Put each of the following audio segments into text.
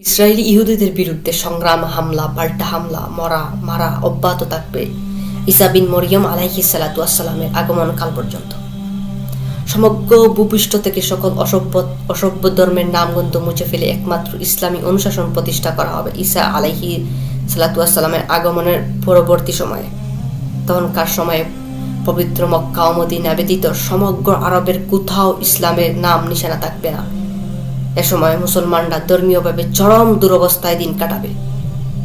Israeli ইহুদিদের বিরুদ্ধে সংগ্রাম, হামলা, পাল্টা হামলা, মারা অব্যাহত থাকবে ঈসা বিন মরিয়ম আলাইহিস সালাতু ওয়াস সালামের আগমন কাল পর্যন্ত। সমগ্র ভূপৃষ্ঠ থেকে সকল অসভ্য ধর্মের নামগন্ধ মুছে ফেলে একমাত্র ইসলামী অনুশাসন প্রতিষ্ঠা করা হবে ঈসা আলাইহিস সালাতু ওয়াস সালামের আগমনের পরবর্তী সময়ে। তখনকার সময়ে পবিত্র মক্কা ও মদিনা ব্যতীত সমগ্র আরবের কোথাও ইসলামের নাম নিশানা থাকবে না। এ সময় মুসলমানরা ধর্মীয়ভাবে চরম দুরবস্থায় দিন কাটাবে।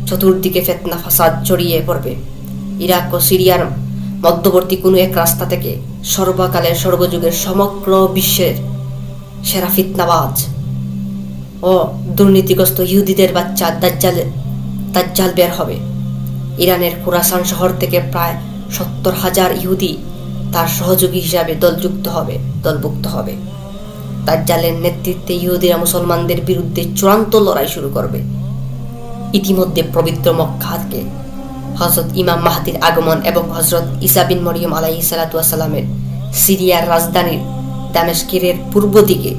চতুর্দিকে ফিতনা ফাসাদ ছড়িয়ে পড়বে। ইরাক ও সিরিয়ার মধ্যবর্তী কোনো এক রাস্তা থেকে সর্বকালের সর্বযুগের সমগ্র বিশ্বের সেরা ফিতনাবাজ ও দুর্নীতিগ্রস্ত ইহুদিদের বাচ্চা দাজ্জাল বের হবে। ইরানের খুরাসান শহর থেকে প্রায় 70,000 ইহুদি তার সহযোগী হিসাবে দলভুক্ত হবে। দাজ্জালের নেতৃত্বে ইহুদিরা মুসলমানদের বিরুদ্ধে চূড়ান্ত লড়াই শুরু করবে। ইতিমধ্যে পবিত্র মক্কা থেকে হযরত ইমাম মাহদির আগমন এবং হযরত ঈসা বিন মরিয়ম আলাইহিস সালাতু ওয়াস সালামের সিরিয়ার রাজধানীর দামেস্কের পূর্ব দিকে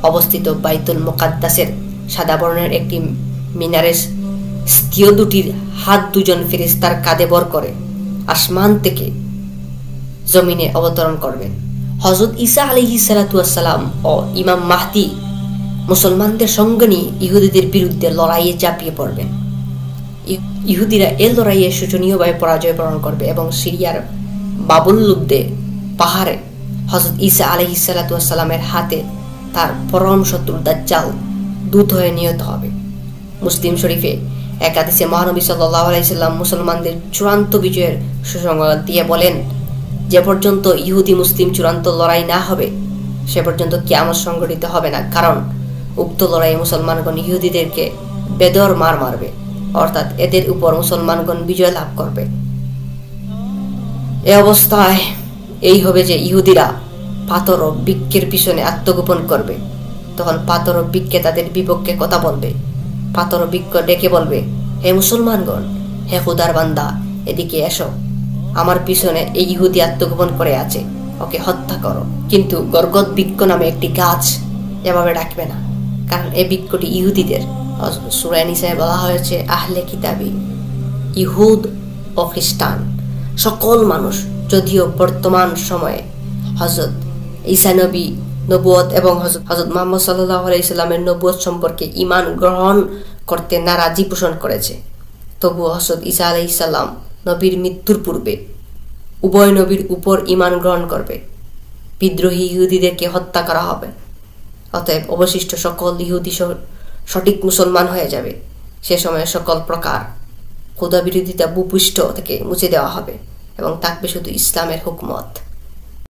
অবস্থিত বাইতুল মুকাদ্দাসের সাদা বর্ণের একটি মিনারের স্থির দুটির হাত দুজন ফেরেশতার কাঁধে ভর করে আসমান থেকে জমিনে অবতরণ করবেন। হযরত ঈসা আলাইহিস সালাতু ওয়াস সালাম ও ইমাম মাহদি মুসলমানদের সঙ্গে নিয়ে ইহুদিদের বিরুদ্ধে লড়াইয়ে ঝাঁপিয়ে পড়বেন। ইহুদিরা এই লড়াইয়ে শোচনীয়ভাবে পরাজয় বরণ করবে এবং সিরিয়ার বাবুল্লুদ্দে পাহাড়ে হযরত ঈসা আলাইহিস সালাতু ওয়াস সালামের হাতে তার পরম শত্রু দাজ্জাল দূত হয়ে নিহত হবে। মুসলিম শরীফে এক হাদিসে মহানবী সাল্লাল্লাহু আলাইহি সাল্লাম মুসলমানদের চূড়ান্ত বিজয়ের সুসংবাদ দিয়ে বলেন, যে পর্যন্ত ইহুদি মুসলিম চূড়ান্ত লড়াই না হবে সে পর্যন্ত কিয়ামত সংঘটিত হবে না, কারণ উক্ত লড়াইয়ে মুসলমানগণ ইহুদিদেরকে বেদর মারবে, অর্থাৎ এদের উপর মুসলমানগণ বিজয় লাভ করবে। এ অবস্থায় এই হবে যে ইহুদিরা পাথর ও বৃক্ষের পিছনে আত্মগোপন করবে। তখন পাথর ও বৃক্ষে তাদের বিপক্ষে কথা বলবে। পাথর ও বৃক্ষ ডেকে বলবে, হে মুসলমানগণ, হে খুদার বান্দা, এদিকে এসো, আমার পিছনে এই ইহুদি আত্মগোপন করে আছে, ওকে হত্যা করো। কিন্তু গর্গদ বৃক্ষ নামে একটি গাছ এভাবে ডাকবে না, কারণ এই বৃক্ষটি ইহুদিদের। সূরা নিসায় বলা হয়েছে আহলে কিতাবি, ইহুদ ও খ্রিস্টান সকল মানুষ, যদিও বর্তমান সময়ে হযরত ঈসা নবী নবুয়ত এবং হযরত মুহাম্মদ সাল্লাল্লাহু আলাইহি সাল্লামের নবুয়ত সম্পর্কে ঈমান গ্রহণ করতে নারাজি পোষণ করেছে, তবুও হযরত ঈসা আলাইহিস সালাম নবীর মৃত্যুর পূর্বে উভয় নবীর উপর ঈমান গ্রহণ করবে। বিদ্রোহী ইহুদিদেরকে হত্যা করা হবে। অতএব অবশিষ্ট সকল ইহুদি সঠিক মুসলমান হয়ে যাবে। সে সময় সকল প্রকার খোদা বিরোধিতা ভূপৃষ্ঠ থেকে মুছে দেওয়া হবে এবং থাকবে শুধু ইসলামের হুকমত।